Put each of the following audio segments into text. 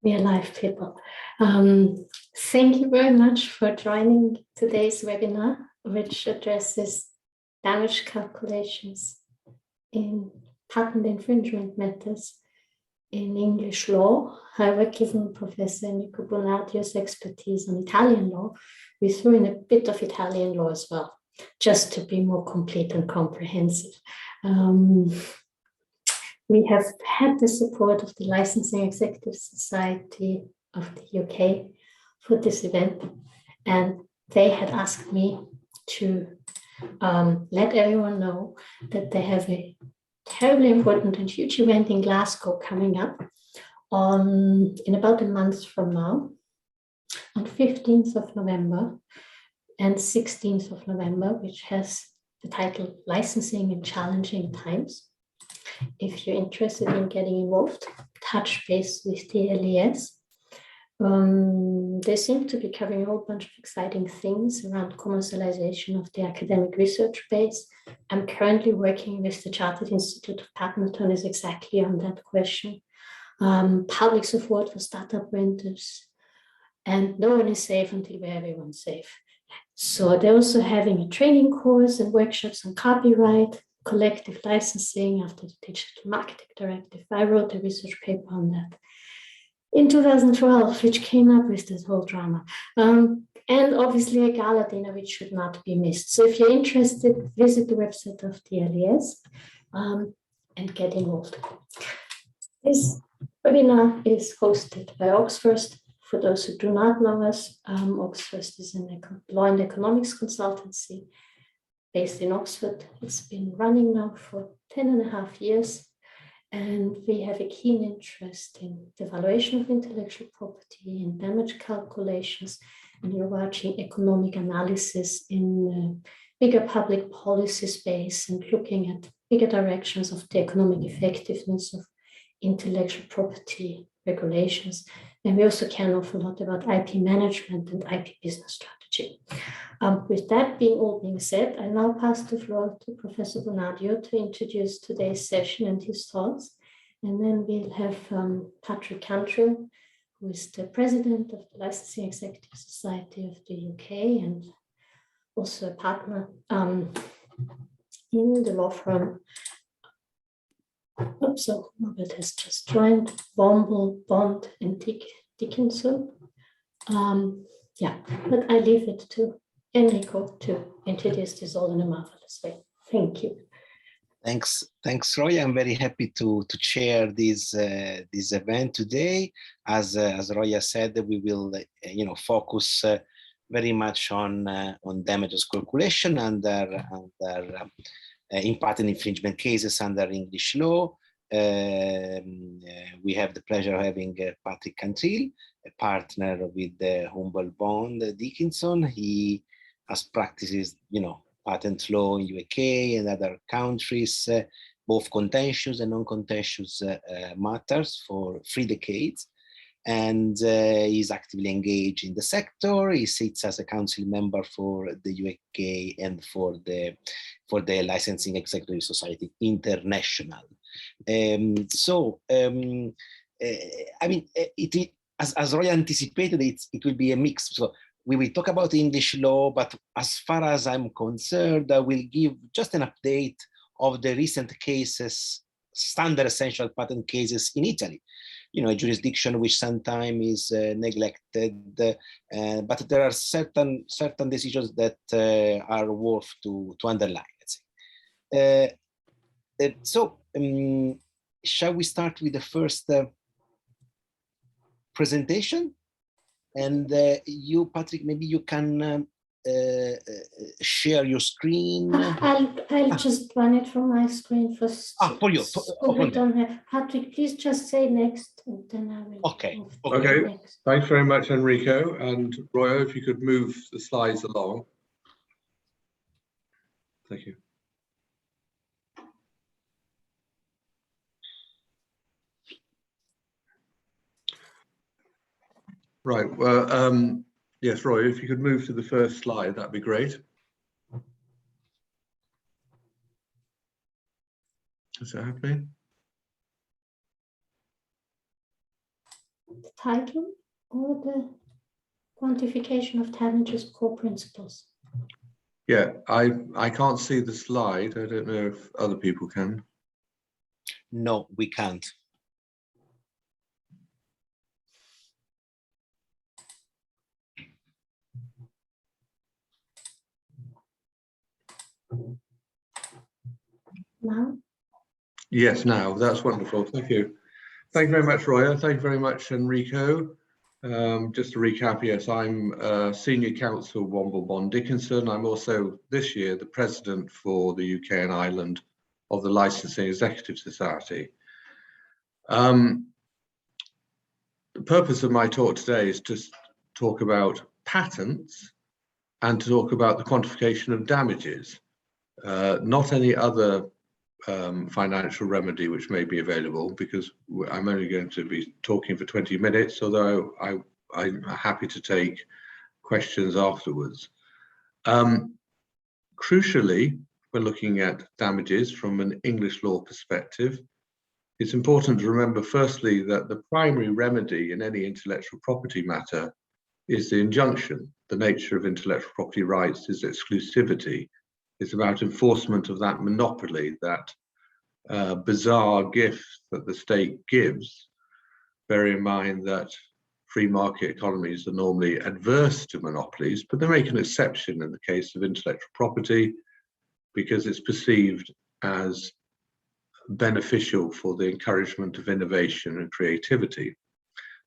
We are live, people. Thank you very much for joining today's webinar, which addresses damage calculations in patent infringement matters in English law. However, given Professor Enrico Bonardio's expertise on Italian law, we threw in a bit of Italian law as well, just to be more complete and comprehensive. We have had the support of the Licensing Executive Society of the UK for this event, and they had asked me to let everyone know that they have a terribly important and huge event in Glasgow coming up in about a month from now, on 15th of November and 16th of November, which has the title Licensing in Challenging Times. If you're interested in getting involved, touch base with the LES. They seem to be covering a whole bunch of exciting things around commercialization of the academic research base. I'm currently working with the Chartered Institute of Patent Attorneys exactly on that question. Public support for startup vendors, and no one is safe until everyone's safe. So they're also having a training course and workshops on copyright, collective licensing after the Digital Marketing Directive. I wrote a research paper on that in 2012, which came up with this whole drama. And obviously a gala dinner, which should not be missed. So if you're interested, visit the website of the LES and get involved. This webinar is hosted by OxFirst. For those who do not know us, OxFirst is a law and economics consultancy based in Oxford. It's been running now for 10.5 years, and we have a keen interest in the valuation of intellectual property and damage calculations and overarching economic analysis in bigger public policy space and looking at bigger directions of the economic effectiveness of intellectual property regulations. And we also care an awful lot about IP management and IP business strategy. With that all being said, I now pass the floor to Professor Bonardio to introduce today's session and his thoughts. And then we'll have Patrick Cantrill, who is the president of the Licensing Executive Society of the UK and also a partner in the law firm. So Robert has just joined, Bombal, Bond, and Dickinson. But I leave it to Enrico to introduce this all in a marvelous way. Thank you. Thanks, Roy. I'm very happy to chair this event today. As Roy said, we will focus very much on damages calculation under in patent infringement cases under English law. We have the pleasure of having Patrick Cantrill, a partner with Humble Bond Dickinson. He has practices, patent law in UK and other countries, both contentious and non-contentious matters for 3 decades. And he's actively engaged in the sector. He sits as a council member for the UK and for the Licensing Executive Society International. As Roy anticipated, it will be a mix. So we will talk about English law, but as far as I'm concerned, I will give just an update of the recent cases, standard essential patent cases in Italy. A jurisdiction which sometimes is neglected, but there are certain decisions that are worth to underline, let's say. Shall we start with the first presentation? And you, Patrick, maybe you can share your screen. I'll just run it from my screen first. For you. We don't have Patrick. Please just say next, and then I will. Okay. Next. Thanks very much, Enrico and Royo. If you could move the slides along. Thank you. Right. Well, yes, Roy, if you could move to the first slide, that'd be great. Is that happening? title or the quantification of damages core principles? Yeah, I can't see the slide. I don't know if other people can. No, we can't. Now? Yes, now that's wonderful. Thank you. Thank you very much, Roya. Thank you very much, Enrico. Just to recap, yes, I'm Senior Counsel Womble Bond Dickinson. I'm also this year the President for the UK and Ireland of the Licensing Executive Society. The purpose of my talk today is to talk about patents and to talk about the quantification of damages, not any other financial remedy which may be available, because I'm only going to be talking for 20 minutes, although I'm happy to take questions afterwards. Crucially, when looking at damages from an English law perspective, it's important to remember firstly that the primary remedy in any intellectual property matter is the injunction. The nature of intellectual property rights is exclusivity. It's about enforcement of that monopoly, that bizarre gift that the state gives. Bear in mind that free market economies are normally adverse to monopolies, but they make an exception in the case of intellectual property because it's perceived as beneficial for the encouragement of innovation and creativity.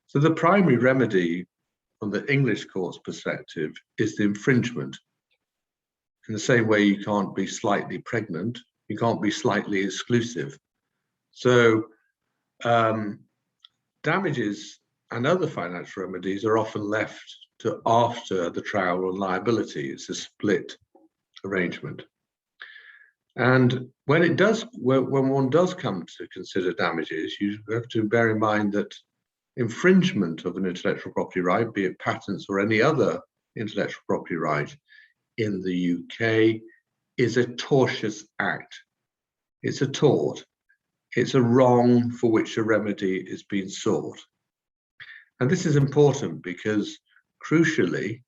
So the primary remedy from the English court's perspective is the infringement. In the same way you can't be slightly pregnant, you can't be slightly exclusive. So damages and other financial remedies are often left to after the trial on liability. It's a split arrangement. And when one does come to consider damages, you have to bear in mind that infringement of an intellectual property right, be it patents or any other intellectual property right in the UK, is a tortious act. It's a tort. It's a wrong for which a remedy is being sought. And this is important because, crucially,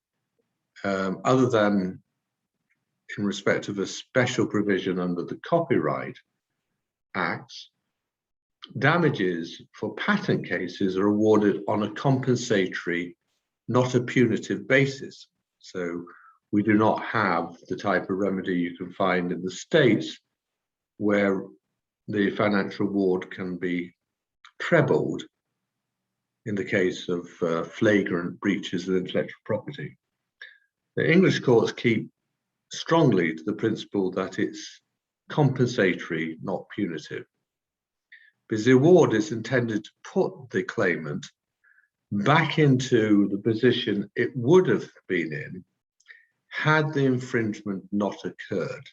other than in respect of a special provision under the Copyright Acts, damages for patent cases are awarded on a compensatory, not a punitive basis. So we do not have the type of remedy you can find in the States where the financial reward can be trebled in the case of flagrant breaches of intellectual property. The English courts keep strongly to the principle that it's compensatory, not punitive, because the award is intended to put the claimant back into the position it would have been in had the infringement not occurred.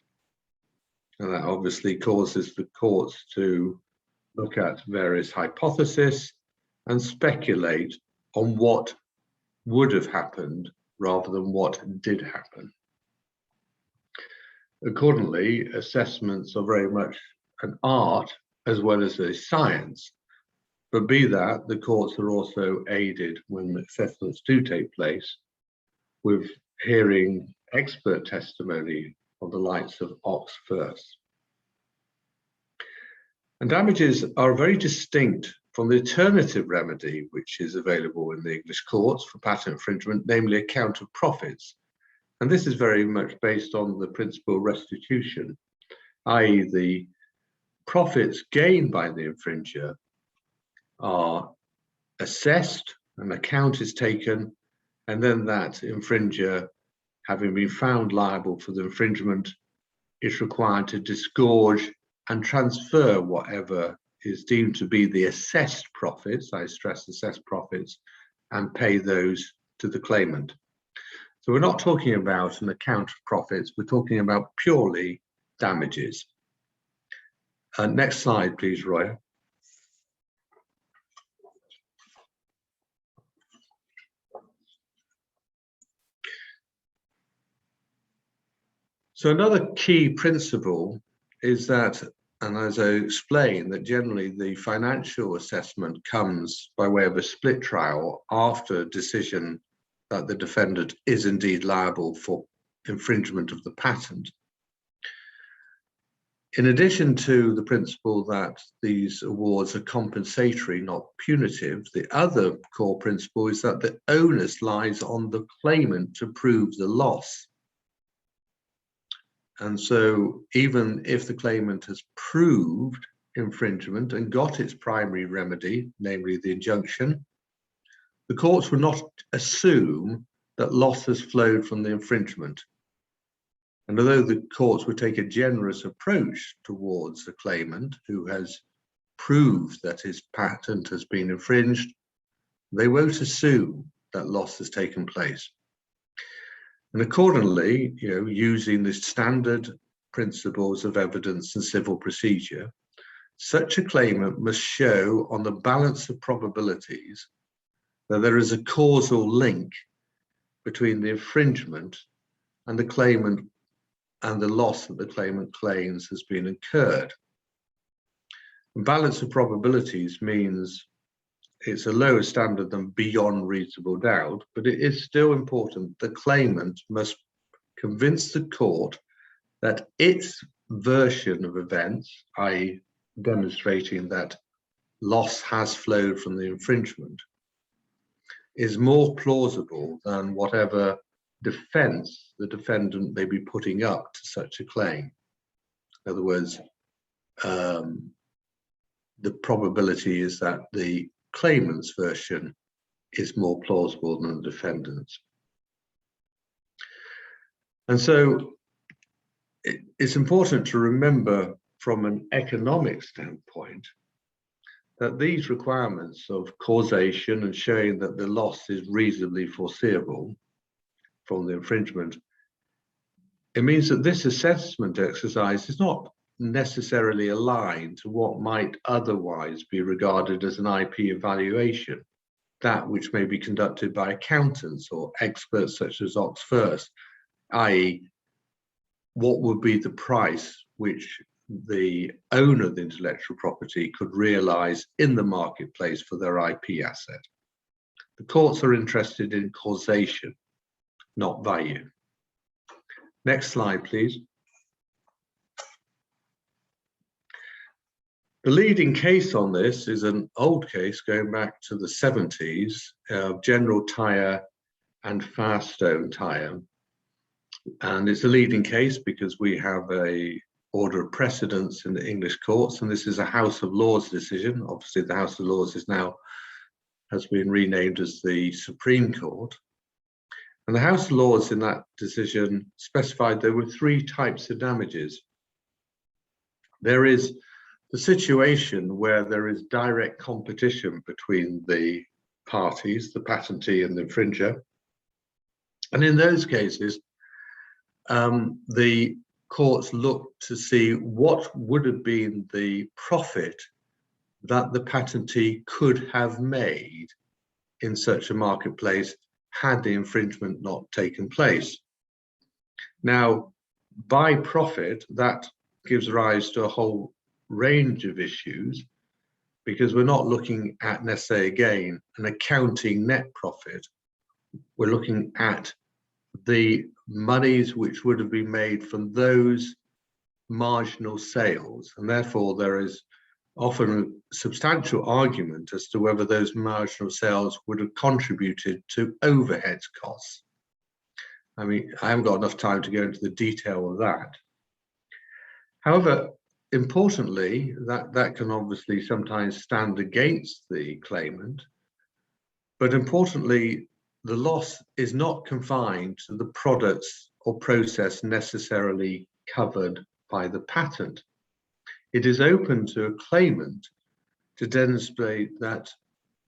And that obviously causes the courts to look at various hypotheses and speculate on what would have happened rather than what did happen. Accordingly, assessments are very much an art as well as a science. But be that, the courts are also aided when assessments do take place with hearing expert testimony of the likes of OxFirst. And damages are very distinct from the alternative remedy which is available in the English courts for patent infringement, namely account of profits. And this is very much based on the principle of restitution, i.e. the profits gained by the infringer are assessed, an account is taken, and then that infringer, having been found liable for the infringement, is required to disgorge and transfer whatever is deemed to be the assessed profits, I stress assessed profits, and pay those to the claimant. So we're not talking about an account of profits, we're talking about purely damages. Next slide, please, Roy. So another key principle is that and as I explained, that generally the financial assessment comes by way of a split trial after a decision that the defendant is indeed liable for infringement of the patent. In addition to the principle that these awards are compensatory, not punitive, the other core principle is that the onus lies on the claimant to prove the loss. And so even if the claimant has proved infringement and got its primary remedy, namely the injunction, the courts would not assume that loss has flowed from the infringement. And although the courts would take a generous approach towards the claimant who has proved that his patent has been infringed, they won't assume that loss has taken place. And accordingly, using the standard principles of evidence and civil procedure, such a claimant must show on the balance of probabilities that there is a causal link between the infringement and the claimant and the loss that the claimant claims has been incurred. And balance of probabilities means it's a lower standard than beyond reasonable doubt, but it is still important the claimant must convince the court that its version of events, i.e. demonstrating that loss has flowed from the infringement, is more plausible than whatever defense the defendant may be putting up to such a claim. In other words, the probability is that the claimant's version is more plausible than the defendant's. And so it's important to remember from an economic standpoint that these requirements of causation and showing that the loss is reasonably foreseeable from the infringement, it means that this assessment exercise is not necessarily aligned to what might otherwise be regarded as an IP evaluation, that which may be conducted by accountants or experts such as OxFirst, i.e. what would be the price which the owner of the intellectual property could realize in the marketplace for their IP asset. The courts are interested in causation, not value. Next slide, please. The leading case on this is an old case going back to the 70s of General Tyre and Firestone Tyre. And it's a leading case because we have a order of precedence in the English courts, and this is a House of Lords decision. Obviously, the House of Lords has been renamed as the Supreme Court. And the House of Lords in that decision specified there were three types of damages. There is the situation where there is direct competition between the parties, the patentee and the infringer. And in those cases, the courts look to see what would have been the profit that the patentee could have made in such a marketplace had the infringement not taken place. Now, by profit, that gives rise to a whole range of issues, because we're not looking at necessarily, again, an accounting net profit. We're looking at the monies which would have been made from those marginal sales, and therefore there is often a substantial argument as to whether those marginal sales would have contributed to overhead costs. I mean, I haven't got enough time to go into the detail of that. However, importantly, that can obviously sometimes stand against the claimant, but importantly, the loss is not confined to the products or process necessarily covered by the patent. It is open to a claimant to demonstrate that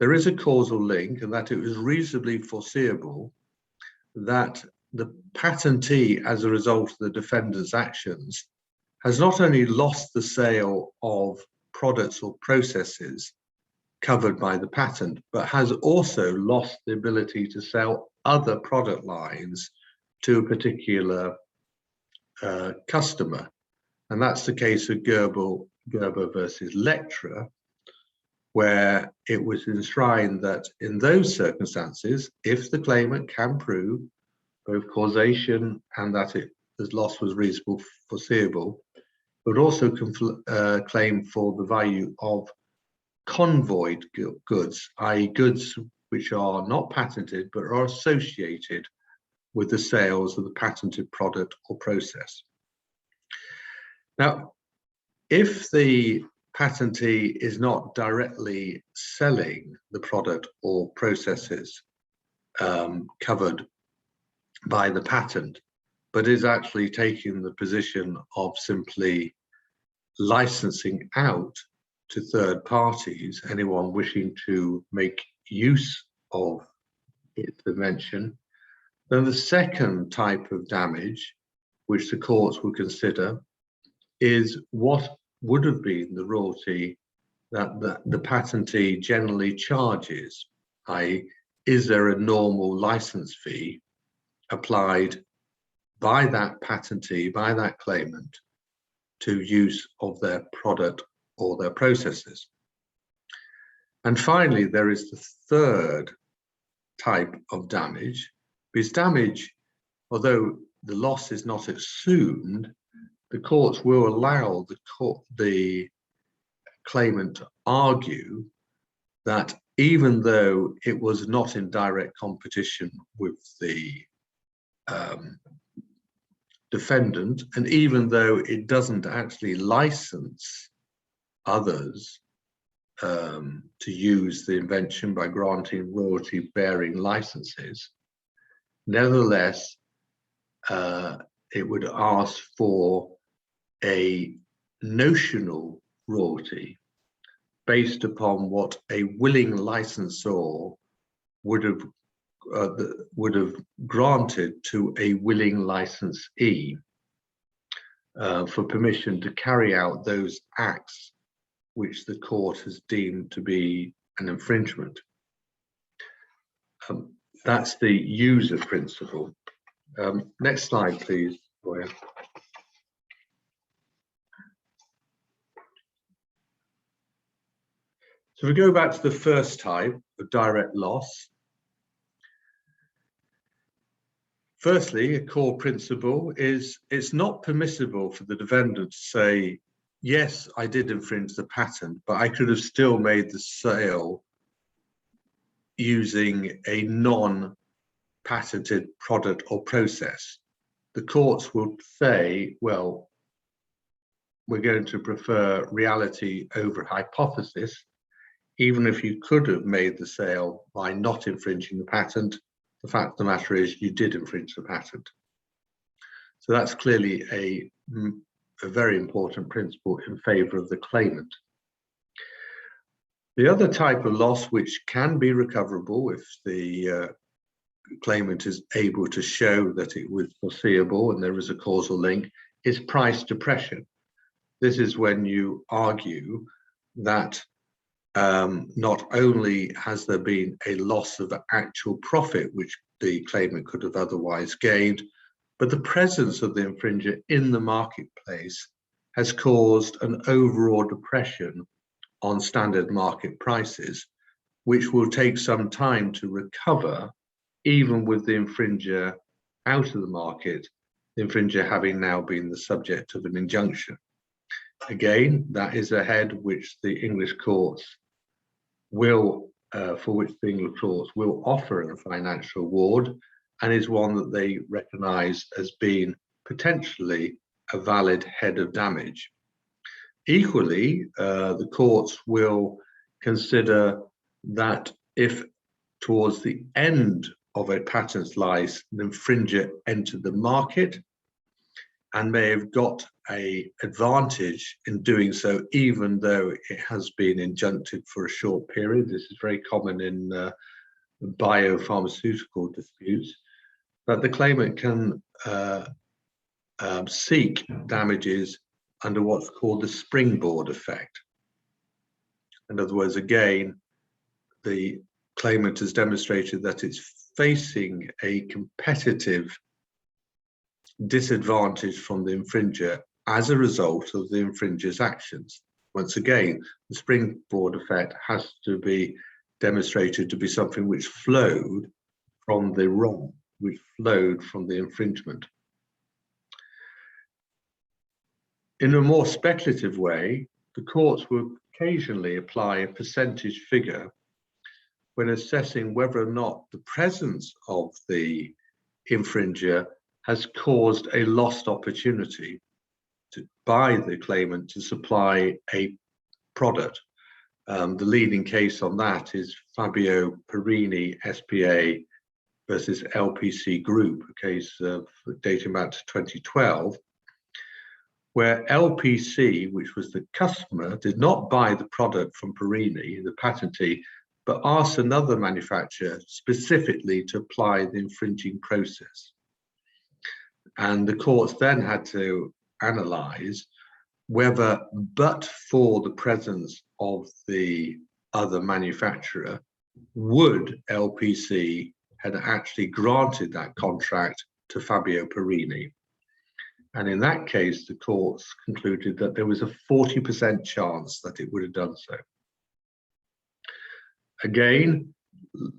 there is a causal link and that it was reasonably foreseeable that the patentee, as a result of the defendant's actions, has not only lost the sale of products or processes covered by the patent, but has also lost the ability to sell other product lines to a particular customer. And that's the case of Gerber versus Lecturer, where it was enshrined that in those circumstances, if the claimant can prove both causation and that the loss was reasonably foreseeable, but also claim for the value of convoyed goods, i.e. goods which are not patented but are associated with the sales of the patented product or process. Now, if the patentee is not directly selling the product or processes covered by the patent, but is actually taking the position of simply licensing out to third parties, anyone wishing to make use of its invention, then the second type of damage, which the courts will consider, is what would have been the royalty that the patentee generally charges, i.e. is there a normal license fee applied by that patentee, by that claimant, to use of their product or their processes. And finally, there is the third type of damage, because damage, although the loss is not assumed, the courts will allow the claimant to argue that even though it was not in direct competition with the defendant, and even though it doesn't actually license others to use the invention by granting royalty-bearing licenses, nevertheless, it would ask for a notional royalty based upon what a willing licensor would have granted to a willing licensee for permission to carry out those acts which the court has deemed to be an infringement. That's the user principle. Next slide, please, Roya. So we go back to the first type of direct loss. Firstly, a core principle is it's not permissible for the defendant to say, yes, I did infringe the patent, but I could have still made the sale using a non-patented product or process. The courts will say, well, we're going to prefer reality over hypothesis. Even if you could have made the sale by not infringing the patent, the fact of the matter is you did infringe the patent. So that's clearly a very important principle in favor of the claimant. The other type of loss which can be recoverable if the claimant is able to show that it was foreseeable and there is a causal link is price depression. This is when you argue that not only has there been a loss of actual profit, which the claimant could have otherwise gained, but the presence of the infringer in the marketplace has caused an overall depression on standard market prices, which will take some time to recover, even with the infringer out of the market, the infringer having now been the subject of an injunction. Again, that is a head which the English courts will, for which the English courts will offer a financial award, and is one that they recognise as being potentially a valid head of damage. Equally, the courts will consider that if towards the end of a patent life, an infringer entered the market and may have got an advantage in doing so, even though it has been injuncted for a short period. This is very common in biopharmaceutical disputes, that the claimant can seek damages under what's called the springboard effect. In other words, again, the claimant has demonstrated that it's facing a competitive disadvantage from the infringer as a result of the infringer's actions. Once again, the springboard effect has to be demonstrated to be something which flowed from the wrong, which flowed from the infringement. In a more speculative way, the courts will occasionally apply a percentage figure when assessing whether or not the presence of the infringer has caused a lost opportunity by the claimant to supply a product. The leading case on that is Fabio Perini SPA versus LPC Group, a case dating back to 2012, where LPC, which was the customer, did not buy the product from Perini, the patentee, but asked another manufacturer specifically to apply the infringing process. And the courts then had to analyze whether, but for the presence of the other manufacturer, would LPC had actually granted that contract to Fabio Perini. And in that case, the courts concluded that there was a 40% chance that it would have done so. Again,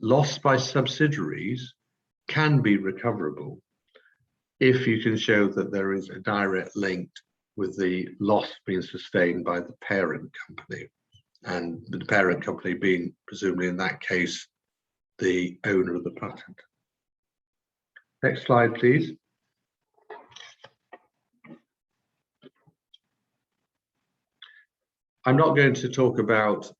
loss by subsidiaries can be recoverable if you can show that there is a direct link with the loss being sustained by the parent company, and the parent company being, presumably in that case, the owner of the patent. Next slide, please. I'm not going to talk about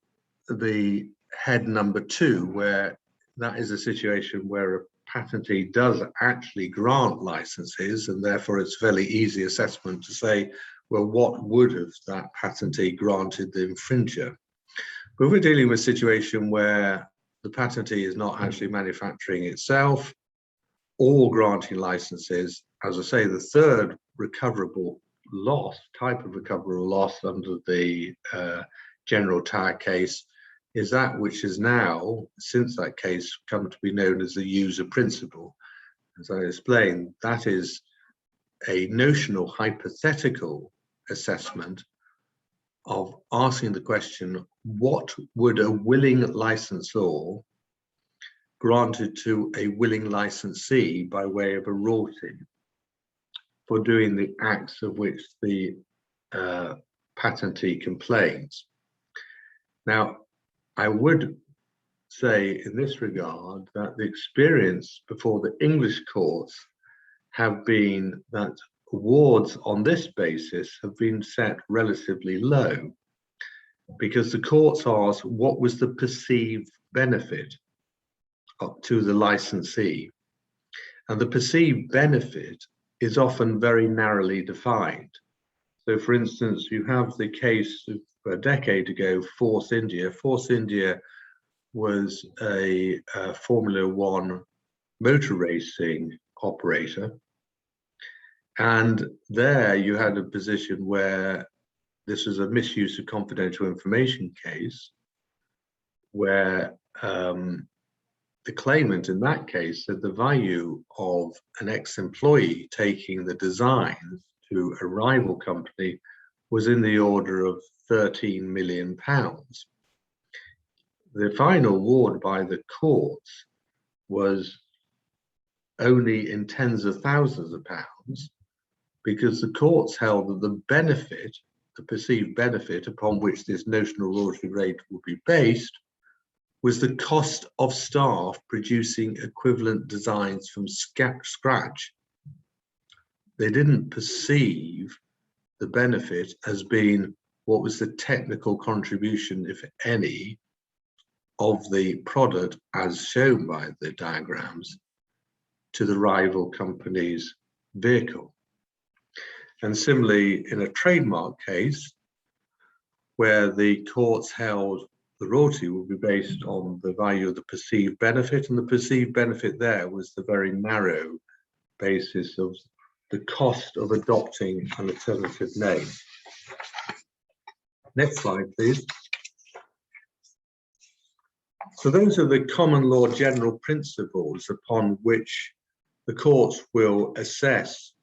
the head number 2, where that is a situation where a patentee does actually grant licenses, and therefore it's fairly easy assessment to say, well, what would have that patentee granted the infringer? But we're dealing with a situation where the patentee is not actually manufacturing itself or granting licenses. As I say, the third recoverable loss, type of recoverable loss under the General Tire case, is that which is now, since that case, come to be known as the user principle. As I explained, that is a notional hypothetical assessment of asking the question, what would a willing licensor granted to a willing licensee by way of a royalty for doing the acts of which the patentee complains? Now, I would say in this regard that the experience before the English courts have been that awards on this basis have been set relatively low, because the courts asked what was the perceived benefit to the licensee, and the perceived benefit is often very narrowly defined. So, for instance, you have the case of a decade ago, Force India. Force India was a Formula One motor racing operator. And there you had a position where this was a misuse of confidential information case, where the claimant in that case said the value of an ex-employee taking the designs to a rival company was in the order of £13 million. The final award by the courts was only in tens of thousands of pounds, because the courts held that the benefit, the perceived benefit upon which this notional royalty rate would be based, was the cost of staff producing equivalent designs from scratch. They didn't perceive the benefit as being what was the technical contribution, if any, of the product as shown by the diagrams to the rival company's vehicle. And similarly, in a trademark case, where the courts held the royalty would be based on the value of the perceived benefit, and the perceived benefit there was the very narrow basis of the cost of adopting an alternative name. Next slide, please. So those are the common law general principles upon which the courts will assess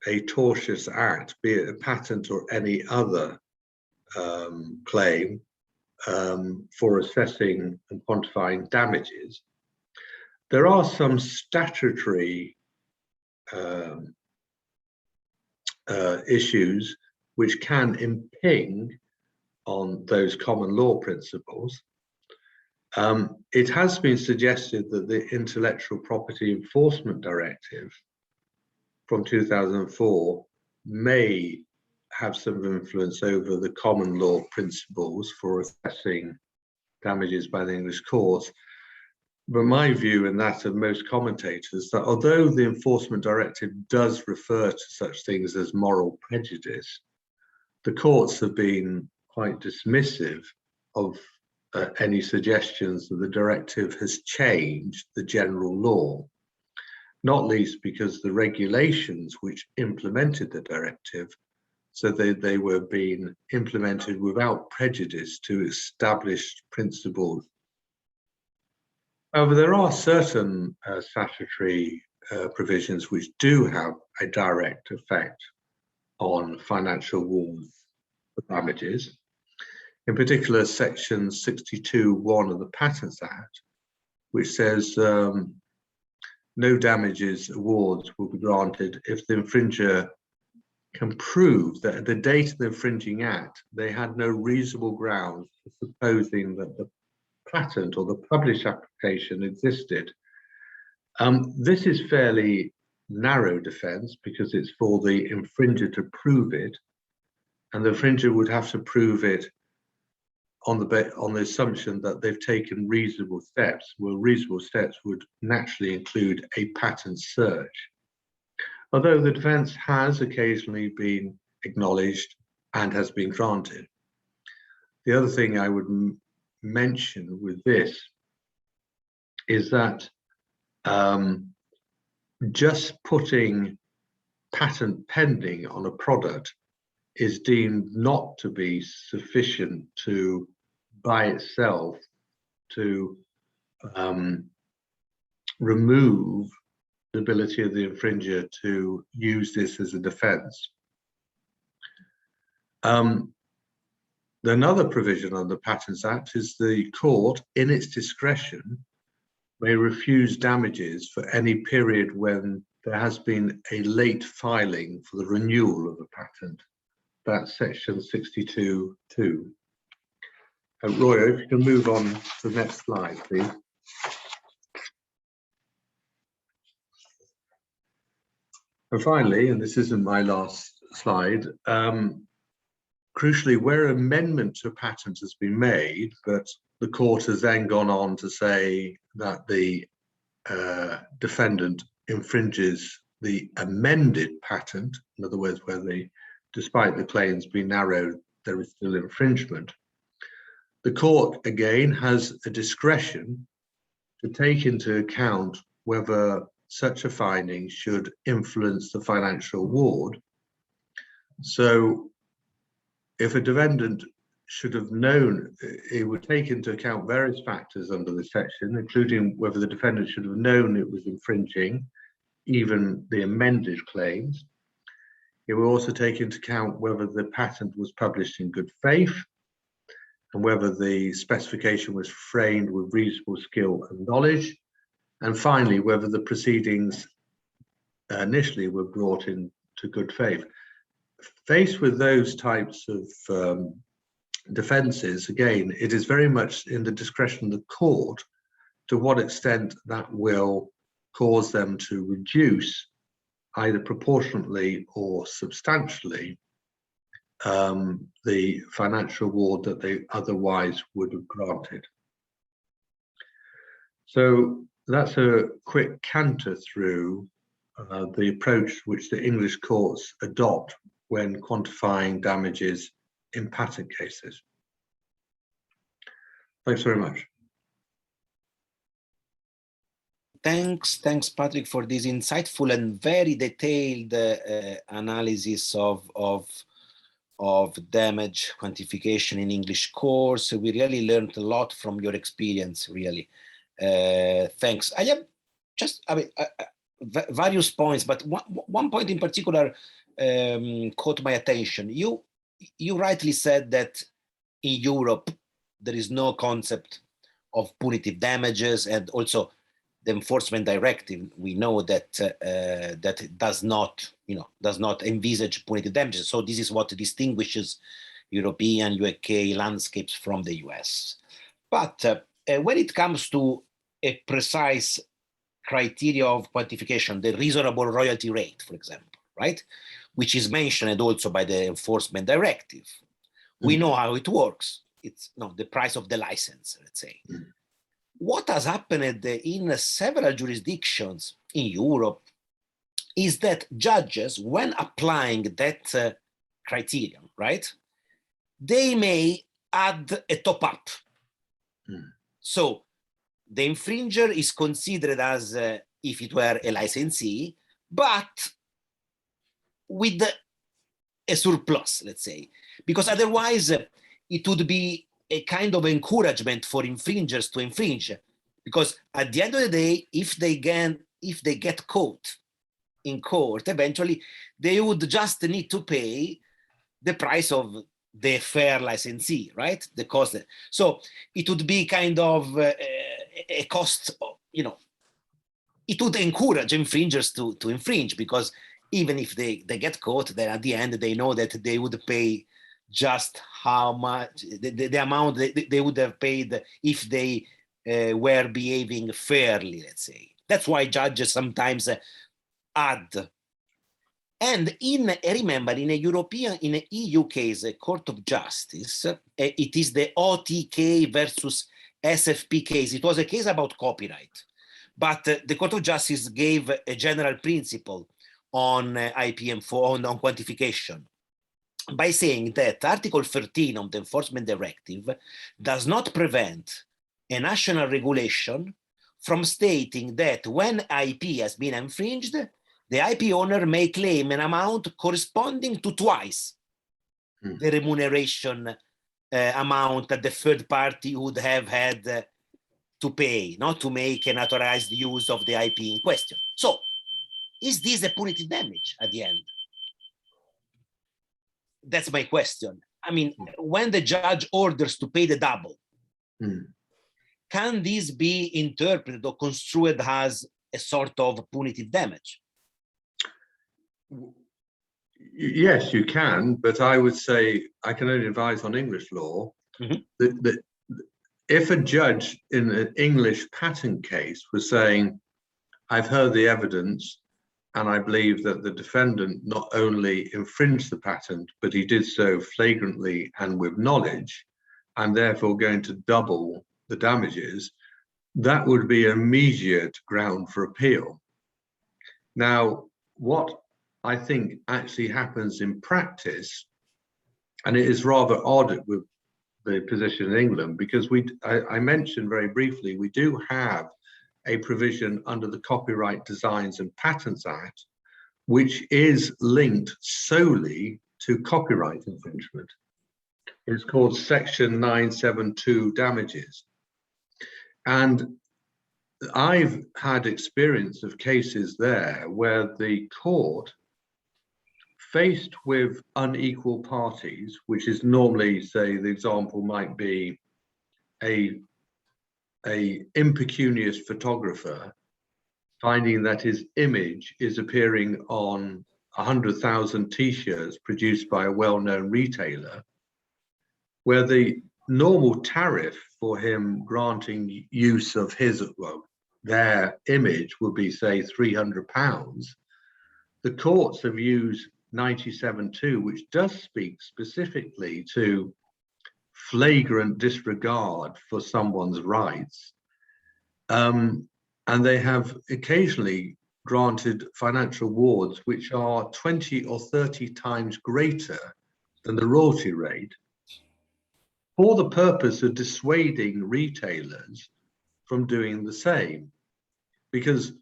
a tortious act, be it a patent or any other claim, for assessing and quantifying damages, there are some statutory issues which can impinge on those common law principles. It has been suggested that the Intellectual Property Enforcement Directive from 2004 may have some influence over the common law principles for assessing damages by the English courts. But my view, and that of most commentators, that although the Enforcement Directive does refer to such things as moral prejudice, the courts have been quite dismissive of any suggestions that the directive has changed the general law, not least because the regulations which implemented the directive, so they were being implemented without prejudice to established principles. However, there are certain statutory provisions which do have a direct effect on financial awards for damages. In particular, Section 62(1) of the Patents Act, which says no damages awards will be granted if the infringer can prove that at the date of the infringing act, they had no reasonable grounds for supposing that the patent or the published application existed. This is fairly narrow defense because it's for the infringer to prove it, and the infringer would have to prove it on the assumption that they've taken reasonable steps. Well, reasonable steps would naturally include a patent search. Although the defense has occasionally been acknowledged and has been granted. The other thing I would mention with this is that just putting patent pending on a product is deemed not to be sufficient to, by itself, to remove the ability of the infringer to use this as a defense. Another provision on the Patents Act is the court, in its discretion, may refuse damages for any period when there has been a late filing for the renewal of a patent. That's Section 62(2). Roy, if you can move on to the next slide, please. And finally, and this isn't my last slide, crucially, where amendment to a patent has been made, but the court has then gone on to say that the defendant infringes the amended patent, in other words, where despite the claims being narrowed, there is still infringement. The court, again, has a discretion to take into account whether such a finding should influence the financial award. So if a defendant should have known, it would take into account various factors under this section, including whether the defendant should have known it was infringing, even the amended claims. It will also take into account whether the patent was published in good faith and whether the specification was framed with reasonable skill and knowledge. And finally, whether the proceedings initially were brought into good faith. Faced with those types of defenses, again, it is very much in the discretion of the court to what extent that will cause them to reduce, either proportionately or substantially, the financial award that they otherwise would have granted. So that's a quick canter through the approach which the English courts adopt when quantifying damages in patent cases. Thanks very much. Thanks, Patrick, for this insightful and very detailed analysis of damage quantification in English courts. We really learned a lot from your experience, really. Thanks. various points, but one point in particular caught my attention. You rightly said that in Europe there is no concept of punitive damages, and also the enforcement directive, we know that that it does not envisage punitive damages. So this is what distinguishes European, UK landscapes from the US. But when it comes to a precise criteria of quantification, the reasonable royalty rate, for example, right, which is mentioned also by the enforcement directive, we know how it works. It's the price of the license, let's say. What has happened in several jurisdictions in Europe is that judges, when applying that criterion, right, they may add a top up. So the infringer is considered as if it were a licensee, but with a surplus, let's say, because otherwise it would be a kind of encouragement for infringers to infringe, because at the end of the day, if they get caught in court, eventually they would just need to pay the price of the fair licensee, right? The cost. So it would be kind of a cost, it would encourage infringers to infringe, because even if they get caught, then at the end they know that they would pay just how much, the amount they would have paid if they were behaving fairly, let's say. That's why judges sometimes add. And remember, in a EU case, a Court of Justice, it is the OTK versus SFP case. It was a case about copyright, but the Court of Justice gave a general principle on IPM4, on quantification, by saying that Article 13 of the Enforcement Directive does not prevent a national regulation from stating that when IP has been infringed, the IP owner may claim an amount corresponding to twice the remuneration amount that the third party would have had to pay, not to make an authorized use of the IP in question. So, is this a punitive damage at the end? That's my question. I mean, when the judge orders to pay the double, can this be interpreted or construed as a sort of punitive damage? Yes, you can, but I would say I can only advise on English law. That if a judge in an English patent case was saying, I've heard the evidence and I believe that the defendant not only infringed the patent, but he did so flagrantly and with knowledge, and therefore going to double the damages, that would be immediate ground for appeal. Now, what I think actually happens in practice, and it is rather odd with the position in England, because I mentioned very briefly, we do have a provision under the Copyright Designs and Patents Act, which is linked solely to copyright infringement. It's called Section 972 damages. And I've had experience of cases there where the court, faced with unequal parties, which is normally, say, the example might be a impecunious photographer finding that his image is appearing on 100,000 t-shirts produced by a well-known retailer, where the normal tariff for him granting use of their image would be, say, £300. The courts have used 97.2, which does speak specifically to flagrant disregard for someone's rights. And they have occasionally granted financial awards which are 20 or 30 times greater than the royalty rate, for the purpose of dissuading retailers from doing the same. Because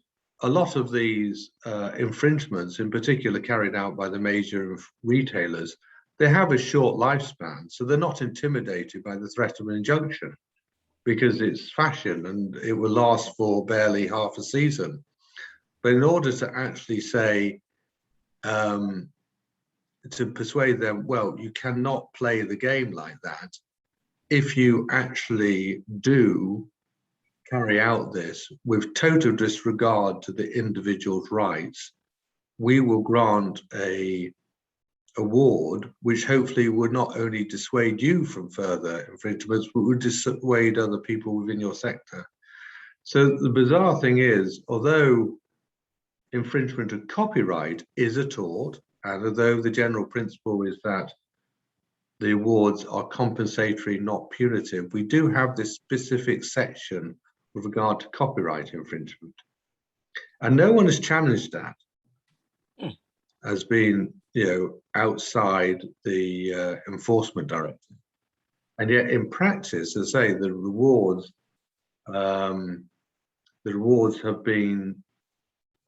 a lot of these infringements, in particular carried out by the major retailers, they have a short lifespan, so they're not intimidated by the threat of an injunction, because it's fashion and it will last for barely half a season. But in order to actually say, to persuade them, well, you cannot play the game like that. If you actually do carry out this with total disregard to the individual's rights, we will grant a award which hopefully would not only dissuade you from further infringements, but would dissuade other people within your sector. So the bizarre thing is, although infringement of copyright is a tort, and although the general principle is that the awards are compensatory, not punitive, we do have this specific section with regard to copyright infringement. And no one has challenged that as being, outside the enforcement directive. And yet in practice, as I say, the rewards have been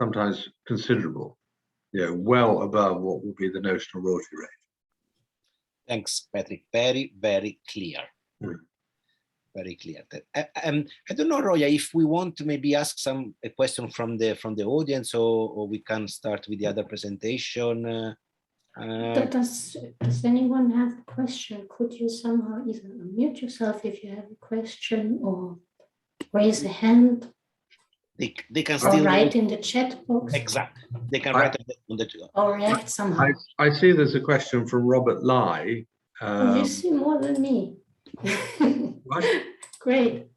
sometimes considerable, well above what would be the notional royalty rate. Thanks, Patrick. Very, very clear. Very clear. I don't know, Roya, if we want to maybe ask a question from the audience, or we can start with the other presentation. Does anyone have a question? Could you somehow either unmute yourself if you have a question, or raise a hand? They can still write in the chat box. Exactly. They can write on the chat. Or react somehow. I see there's a question from Robert Lai. You see more than me. What? Great.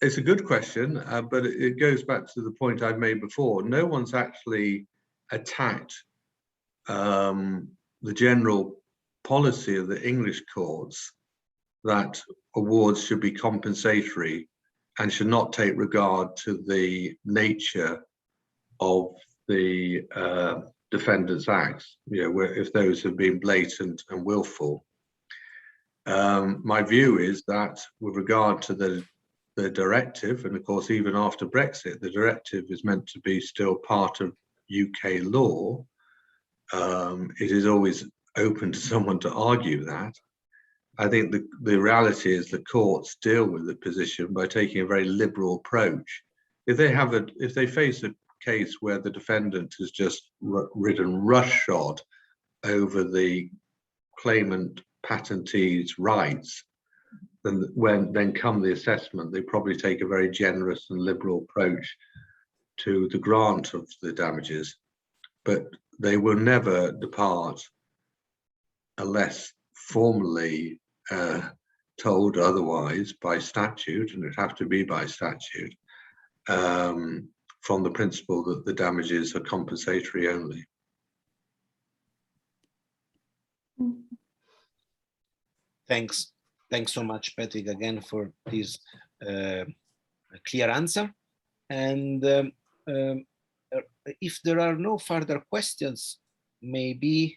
It's a good question, but it goes back to the point I've made before. No one's actually attacked the general policy of the English courts that awards should be compensatory and should not take regard to the nature of the defendant's acts, where if those have been blatant and willful. My view is that with regard to the directive, and of course even after Brexit, the directive is meant to be still part of UK law. It is always open to someone to argue that. I think the reality is the courts deal with the position by taking a very liberal approach. If they face a case where the defendant has just ridden roughshod over the claimant patentee's rights, then come the assessment, they probably take a very generous and liberal approach to the grant of the damages, but they will never depart unless formally told otherwise by statute, and it have to be by statute, from the principle that the damages are compensatory only. Thanks so much, Patrick, again for this clear answer. And if there are no further questions, maybe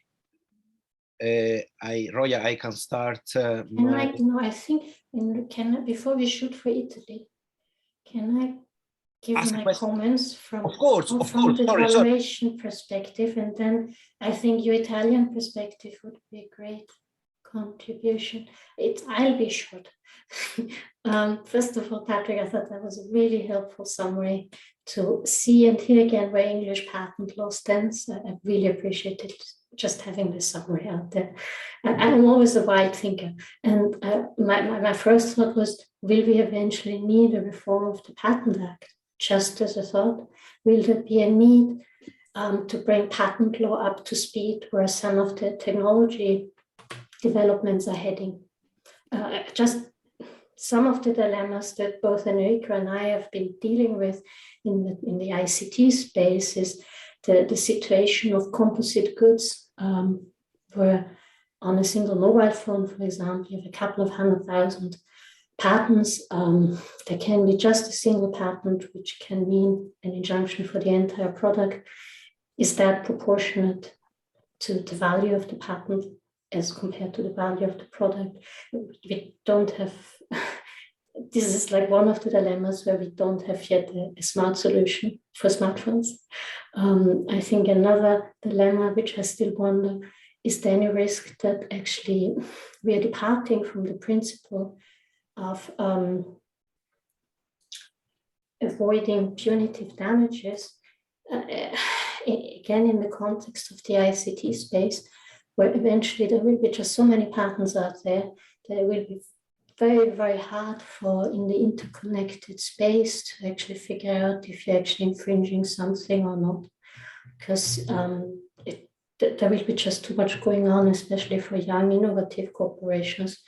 Roya, I can start. I think before we shoot for Italy, can I give my comments from the valuation perspective, and then I think your Italian perspective would be a great contribution. I'll be short. First of all, Patrick, I thought that was a really helpful summary to see and hear again where English patent law stands. I really appreciated just having this summary out there. I'm always a wide thinker, and my first thought was, will we eventually need a reform of the Patent Act? Just as a thought, will there be a need to bring patent law up to speed where some of the technology developments are heading? Just some of the dilemmas that both Enrico and I have been dealing with in the ICT space is the situation of composite goods, where on a single mobile phone, for example, you have a couple of 100,000 patents. There can be just a single patent, which can mean an injunction for the entire product. Is that proportionate to the value of the patent as compared to the value of the product? We don't have, this is like one of the dilemmas where we don't have yet a smart solution for smartphones. I think another dilemma, which I still wonder, is there any risk that actually we are departing from the principle of avoiding punitive damages, again in the context of the ICT space, where eventually there will be just so many patents out there that it will be very, very hard for in the interconnected space to actually figure out if you're actually infringing something or not, because there will be just too much going on, especially for young innovative corporations.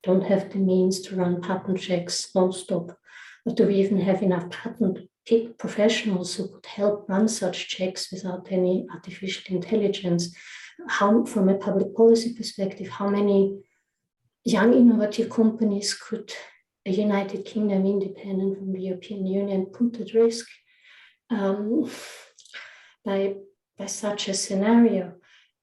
Don't have the means to run patent checks non-stop, or do we even have enough patent professionals who could help run such checks without any artificial intelligence? How, from a public policy perspective, how many young innovative companies could a United Kingdom independent from the European Union put at risk by such a scenario?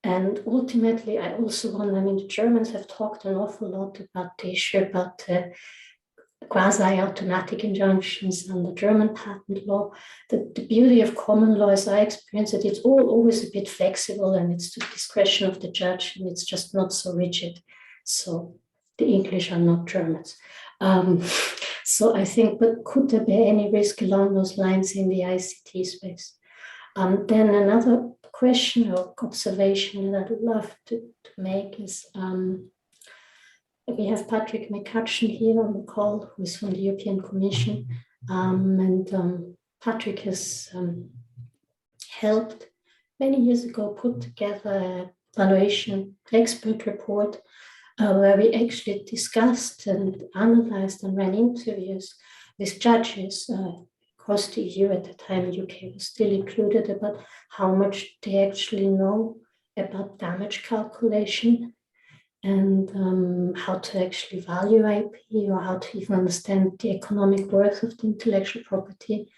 And ultimately, I also want, I mean, the Germans have talked an awful lot about the issue about quasi-automatic injunctions under German patent law. The beauty of common law, as I experience it, it's always a bit flexible, and it's the discretion of the judge, and it's just not so rigid. So the English are not Germans. So I think, but could there be any risk along those lines in the ICT space? Then another question or observation that I'd love to make is, we have Patrick McCutcheon here on the call, who is from the European Commission. Patrick has helped many years ago put together a valuation expert report where we actually discussed and analyzed and ran interviews with judges across the EU. At the time, UK was still included, about how much they actually know about damage calculation and how to actually value IP, or how to even understand the economic worth of the intellectual property.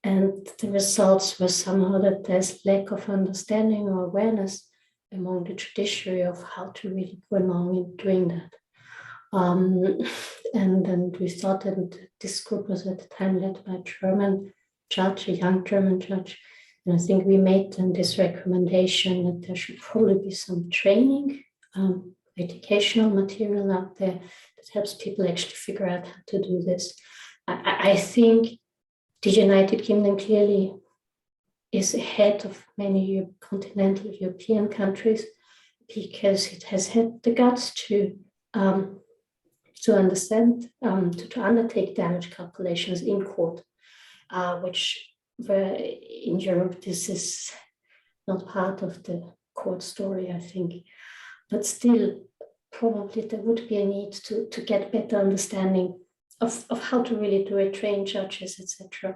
And the results were somehow that there's lack of understanding or awareness among the judiciary of how to really go along in doing that. And then we thought that this group was at the time led by a German judge, a young German judge. And I think we made them this recommendation that there should probably be some training, educational material out there that helps people actually figure out how to do this. I think the United Kingdom clearly is ahead of many continental European countries because it has had the guts to understand, to undertake damage calculations in court, which were in Europe, this is not part of the court story, I think. But still, probably there would be a need to get better understanding of how to really do it, train judges, etc.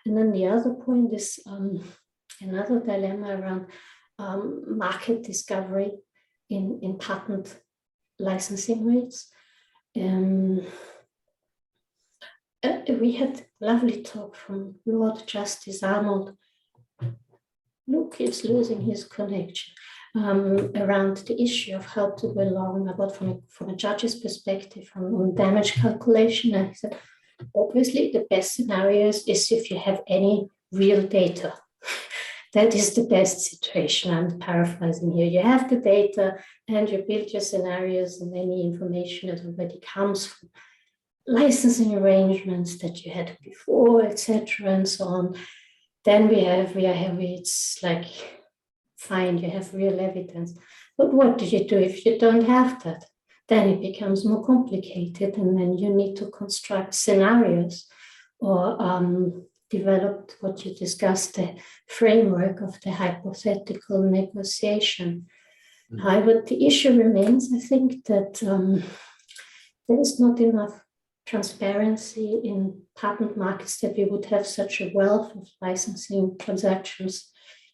And then the other point is another dilemma around market discovery in patent licensing rates. We had a lovely talk from Lord Justice Arnold. Luke is losing his connection. Around the issue of how to go along about from a judge's perspective on damage calculation. And he said, obviously the best scenario is if you have any real data. That is the best situation. I'm paraphrasing here. You have the data and you build your scenarios and any information that already comes from licensing arrangements that you had before, etc., and so on. Then it's like, fine, you have real evidence. But what do you do if you don't have that? Then it becomes more complicated, and then you need to construct scenarios or develop what you discussed, the framework of the hypothetical negotiation. Mm-hmm. However, the issue remains, I think, that there is not enough transparency in patent markets that we would have such a wealth of licensing transactions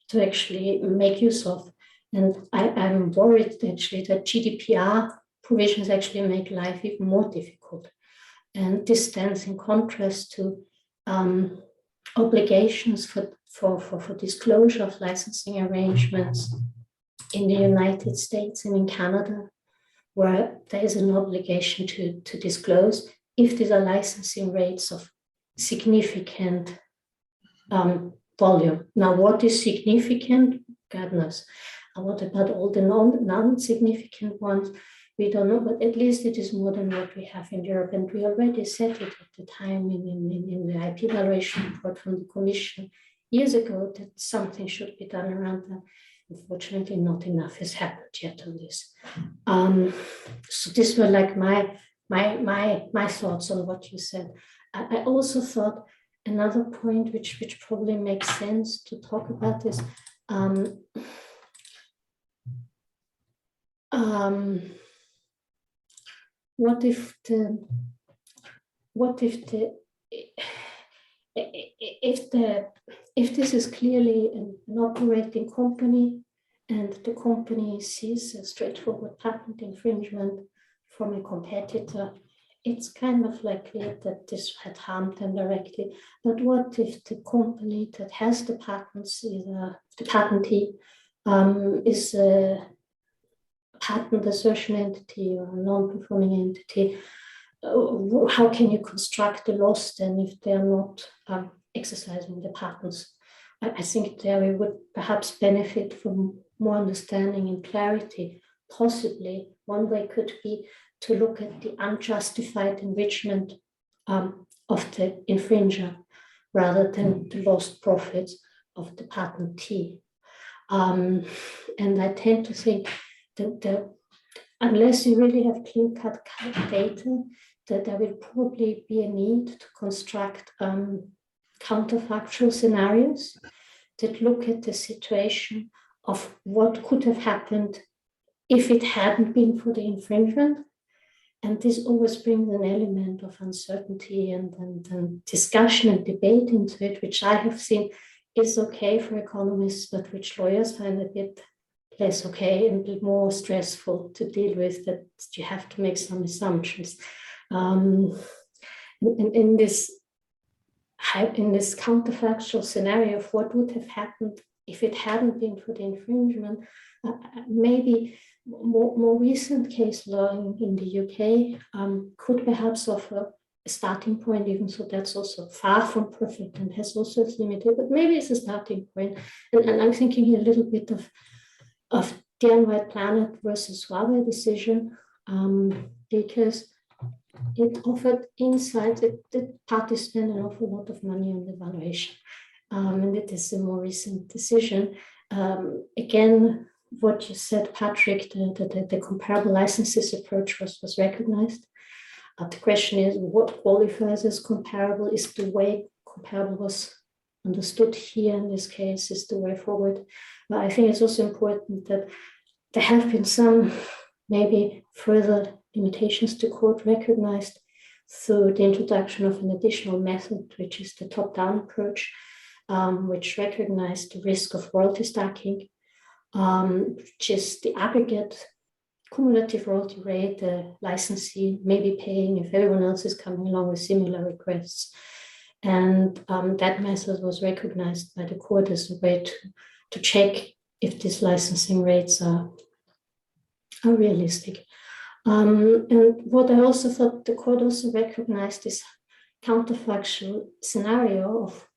to actually make use of. And I'm worried actually that GDPR provisions actually make life even more difficult. And this stands in contrast to obligations for disclosure of licensing arrangements in the United States and in Canada, where there is an obligation to disclose if these are licensing rates of significant volume. Now, what is significant? God knows. And what about all the non-significant ones? we don't know, but at least it is more than what we have in Europe. And we already said it at the time in the IP valuation report from the Commission years ago that something should be done around that. Unfortunately, not enough has happened yet on this. So these were like my thoughts on what you said. I also thought another point which probably makes sense to talk about is what if this is clearly an operating company and the company sees a straightforward patent infringement from a competitor, it's kind of likely that this had harmed them directly. But what if the company that has the patents, either the patentee is a patent assertion entity or a non-performing entity? How can you construct the loss then if they are not exercising the patents? I think there we would perhaps benefit from more understanding and clarity. Possibly one way could be to look at the unjustified enrichment of the infringer rather than the lost profits of the patentee. And I tend to think that unless you really have clear-cut data, that there will probably be a need to construct counterfactual scenarios that look at the situation of what could have happened if it hadn't been for the infringement. And this always brings an element of uncertainty and discussion and debate into it, which I have seen is okay for economists, but which lawyers find a bit less okay and a bit more stressful to deal with, that you have to make some assumptions. In this counterfactual scenario of what would have happened if it hadn't been for the infringement, maybe more recent case law in the UK could perhaps offer a starting point, even so that's also far from perfect and has also its limited, but maybe it's a starting point. And I'm thinking here a little bit of the White Planet versus Huawei decision, because it offered insights. The parties spent an awful lot of money on the valuation, and it is a more recent decision. Again, what you said, Patrick, the comparable licenses approach was recognized. The question is, what qualifies as comparable? Is the way comparable was understood here in this case is the way forward? But I think it's also important that there have been some maybe further limitations to court recognized through the introduction of an additional method, which is the top-down approach, which recognized the risk of royalty stacking, which is the aggregate cumulative royalty rate the licensee may be paying if everyone else is coming along with similar requests. And that method was recognized by the court as a way to check if these licensing rates are realistic. And what I also thought the court also recognized is counterfactual scenario of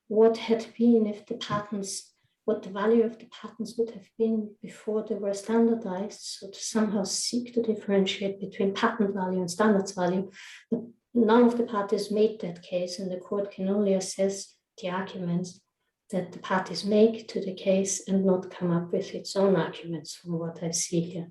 what had been if the patents, what the value of the patents would have been before they were standardized. So to somehow seek to differentiate between patent value and standards value. But none of the parties made that case, and the court can only assess the arguments that the parties make to the case and not come up with its own arguments from what I see here.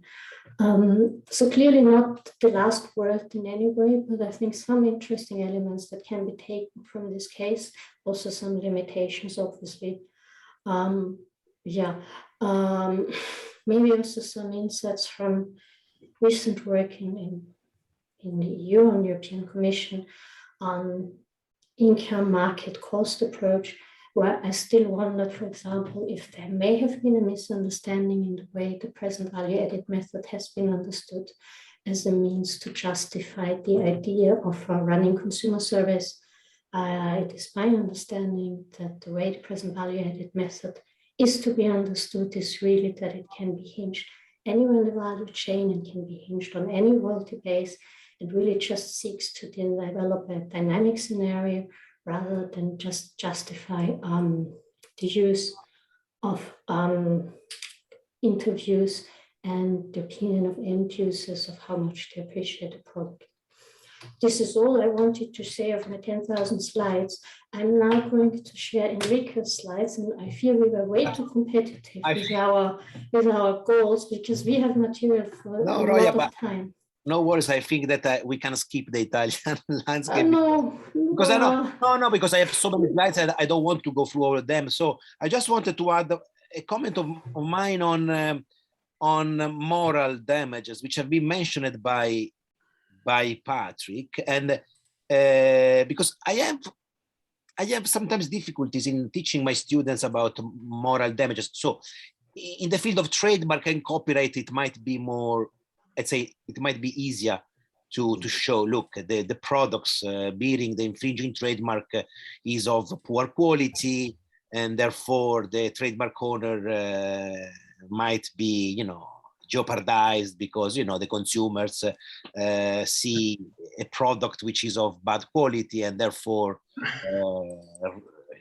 So clearly not the last word in any way, but I think some interesting elements that can be taken from this case, also some limitations, obviously. Maybe also some insights from recent work in the EU and European Commission on income market cost approach, where I still wondered, for example, if there may have been a misunderstanding in the way the present value added method has been understood as a means to justify the idea of running consumer surveys. It is my understanding that the way the present value added method is to be understood is really that it can be hinged anywhere in the value chain and can be hinged on any royalty base. It really just seeks to develop a dynamic scenario rather than just justify the use of interviews and the opinion of end users of how much they appreciate the product. This is all I wanted to say of my 10,000 slides. I'm now going to share Enrico's slides, and I feel we were way too competitive with our goals, because we have material for a lot of time. No worries. I think that we can skip the Italian landscape. No, because I have so many slides and I don't want to go through all of them. So I just wanted to add a comment of mine on moral damages, which have been mentioned by Patrick, and because I have sometimes difficulties in teaching my students about moral damages. So in the field of trademark and copyright, it might be more, let's say, it might be easier to show, look, the products bearing the infringing trademark is of poor quality, and therefore the trademark owner might be, jeopardized because, the consumers see a product which is of bad quality and therefore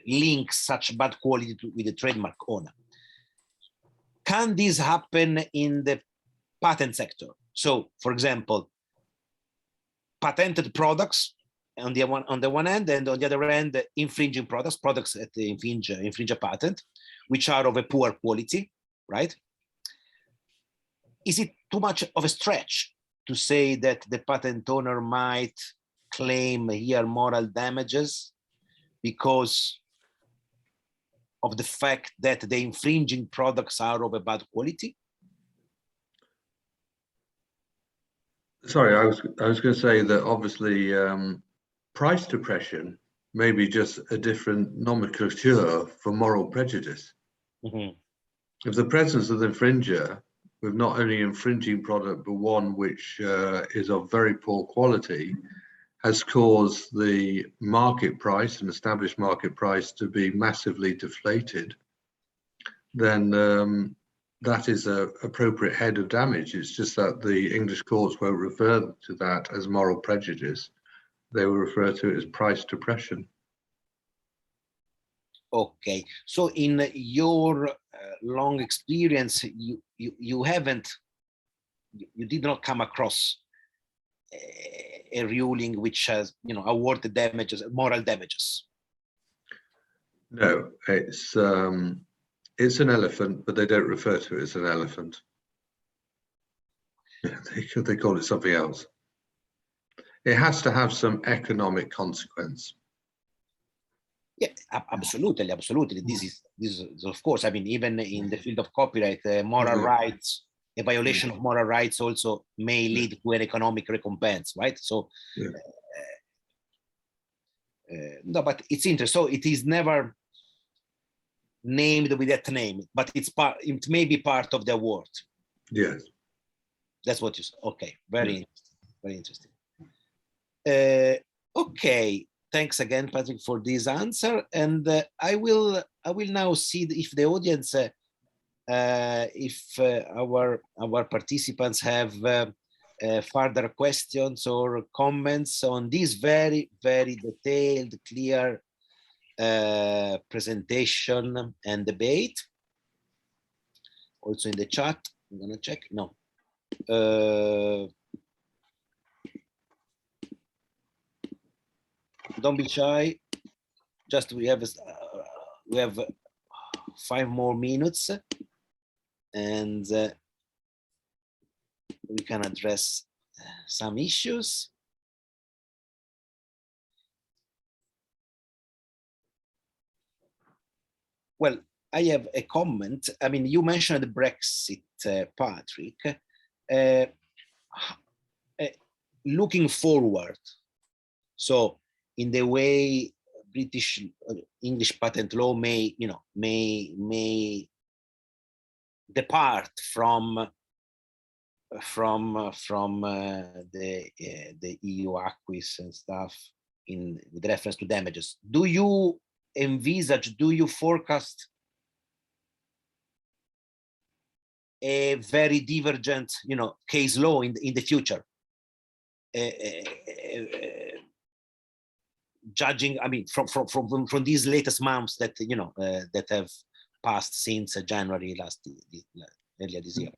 link such bad quality with the trademark owner. Can this happen in the patent sector? So, for example, patented products on the one hand, and on the other hand, infringing products that infringe a patent, which are of a poor quality, right? Is it too much of a stretch to say that the patent owner might claim here moral damages because of the fact that the infringing products are of a bad quality? Sorry, I was going to say that obviously price depression may be just a different nomenclature for moral prejudice. Mm-hmm. If the presence of the infringer with not only infringing product, but one which is of very poor quality, has caused the market price, an established market price, to be massively deflated, then that is an appropriate head of damage. It's just that the English courts won't refer to that as moral prejudice. They will refer to it as price depression. Okay, so in your long experience, you did not come across a ruling which has, awarded damages, moral damages. No, it's an elephant, but they don't refer to it as an elephant. They call it something else. It has to have some economic consequence. Yeah, absolutely. This is of course. I mean, even in the field of copyright, moral rights, a violation of moral rights also may lead to an economic recompense, right? So, no, but it's interesting. So it is never named with that name, but it may be part of the award. Yes, that's what you said. Okay, very interesting. Okay. Thanks again, Patrick, for this answer. And I will now see if the audience, if our participants have further questions or comments on this very, very detailed, clear presentation and debate. Also in the chat, I'm gonna check. No. Don't be shy. Just we have 5 more minutes, and we can address some issues. Well, I have a comment. I mean, you mentioned the Brexit, Patrick. Looking forward, so in the way British English patent law may depart from the EU acquis and stuff with reference to damages. Do you envisage? Do you forecast a very divergent, case law in the future? Judging, I mean, from these latest months that that have passed since January earlier this year.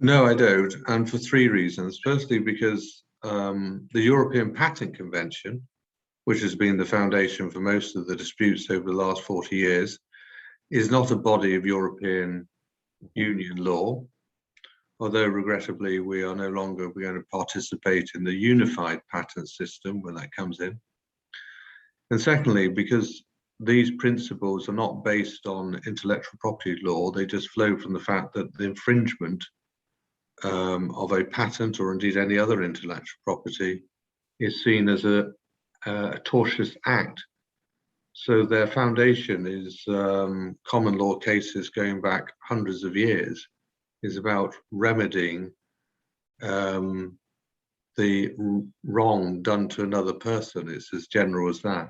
No, I don't, and for three reasons. Firstly, because the European Patent Convention, which has been the foundation for most of the disputes over the last 40 years, is not a body of European Union law, although regrettably we are no longer going to participate in the unified patent system when that comes in. And secondly, because these principles are not based on intellectual property law, they just flow from the fact that the infringement of a patent, or indeed any other intellectual property, is seen as a tortious act. So their foundation is common law cases going back hundreds of years, is about remedying the wrong done to another person. It's as general as that.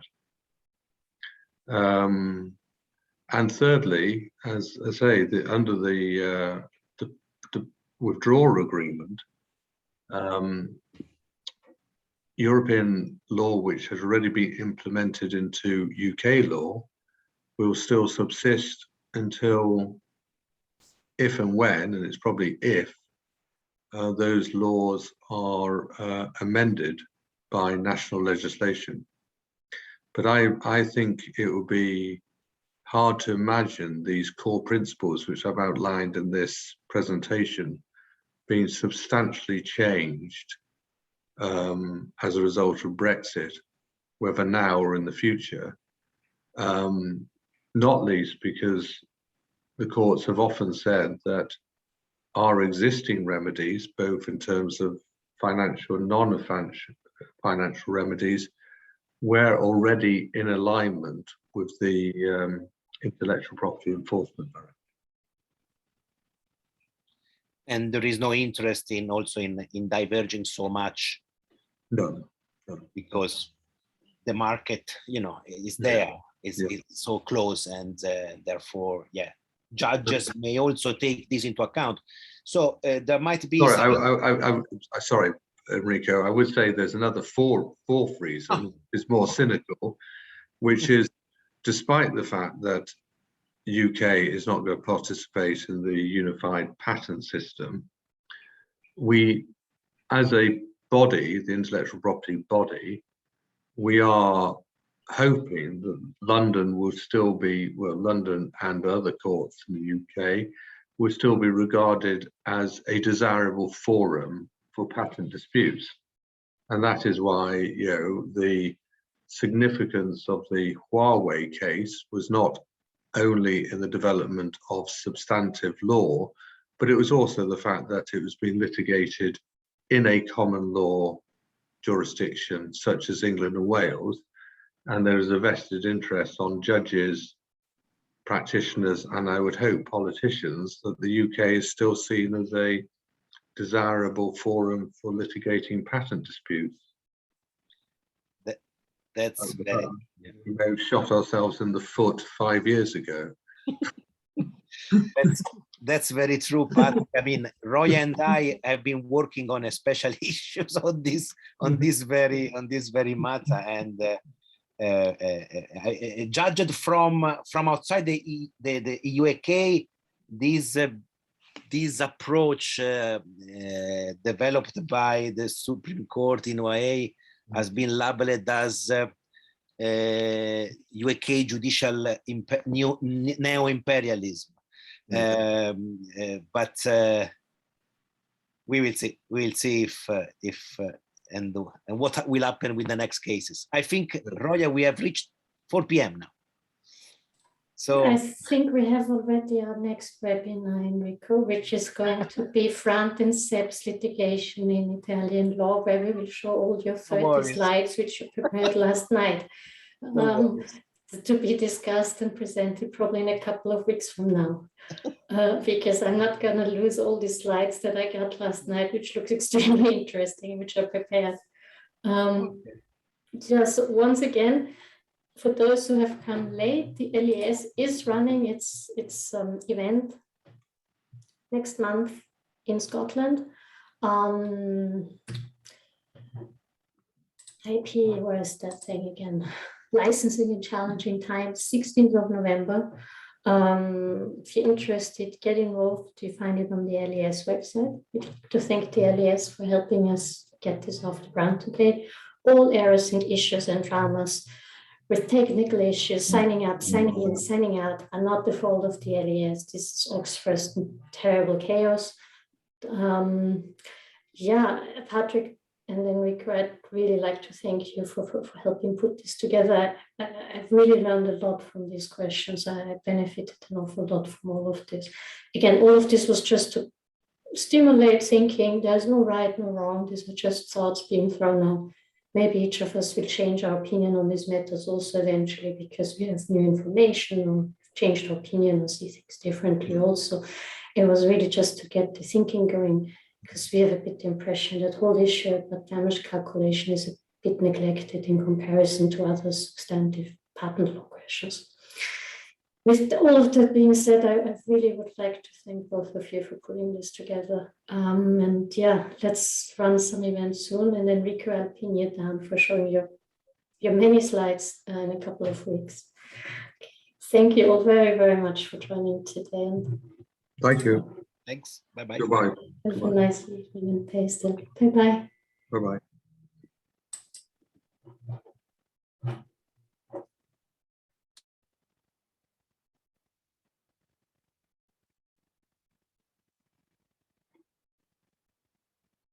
And thirdly, as I say, under the withdrawal agreement, European law, which has already been implemented into UK law, will still subsist until, if and when, and it's probably if, those laws are amended by national legislation. But I think it would be hard to imagine these core principles, which I've outlined in this presentation, being substantially changed as a result of Brexit, whether now or in the future, not least because the courts have often said that our existing remedies, both in terms of financial and non-financial remedies, were already in alignment with the Intellectual Property Enforcement Directive. And there is no interest in also in diverging so much. No. Because the market, is there, is so close, and therefore, judges may also take this into account. So there might be. Sorry, Enrico. I would say there's another fourth reason. It's more cynical, which is, despite the fact that UK is not going to participate in the unified patent system, we, as a body, the intellectual property body, we are hoping that London will still be, well, London and other courts in the UK will still be regarded as a desirable forum for patent disputes. And that is why, the significance of the Huawei case was not only in the development of substantive law, but it was also the fact that it was being litigated in a common law jurisdiction such as England and Wales, and there is a vested interest on judges, practitioners, and I would hope politicians, that the UK is still seen as a desirable forum for litigating patent disputes. That's very, we may have shot ourselves in the foot 5 years ago. That's very true, Pat. I mean, Roy and I have been working on a special issues on this very matter, and judged from outside the UK, this approach developed by the Supreme Court in OIA has been labeled as UK judicial neo-imperialism. But we will see. We'll see if and what will happen with the next cases. I think, Roya, we have reached 4 p.m. now. So I think we have already our next webinar, Enrico, which is going to be Front and Seps litigation in Italian law, where we will show all your 30 slides, which you prepared last night, to be discussed and presented probably in a couple of weeks from now. Because I'm not going to lose all the slides that I got last night, which looks extremely interesting, which I prepared. Just once again, for those who have come late, the LES is running its event next month in Scotland. IP, where is that thing again? Licensing in Challenging Times, 16th of November. If you're interested, get involved. You find it on the LES website. We'd like to thank the LES for helping us get this off the ground today. All errors and issues and dramas with technical issues, signing up, signing in, signing out, are not the fault of the LES. This is OxFirst terrible chaos. Yeah, Patrick and Enrico, I'd really like to thank you for helping put this together. I've really learned a lot from these questions. I benefited an awful lot from all of this. Again, all of this was just to stimulate thinking. There's no right, no wrong. These are just thoughts being thrown out. Maybe each of us will change our opinion on these matters also eventually, because we have new information or changed our opinion or see things differently also. It was really just to get the thinking going, because we have a bit the impression that whole issue about damage calculation is a bit neglected in comparison to other substantive patent law questions. With all of that being said, I really would like to thank both of you for putting this together. And yeah, let's run some events soon. And Enrico, I'll pin you down for showing your many slides in a couple of weeks. Okay. Thank you all very, very much for joining today. Thank you. Thanks. Bye-bye. Goodbye. Have a nice evening and day still. Bye-bye. Bye-bye.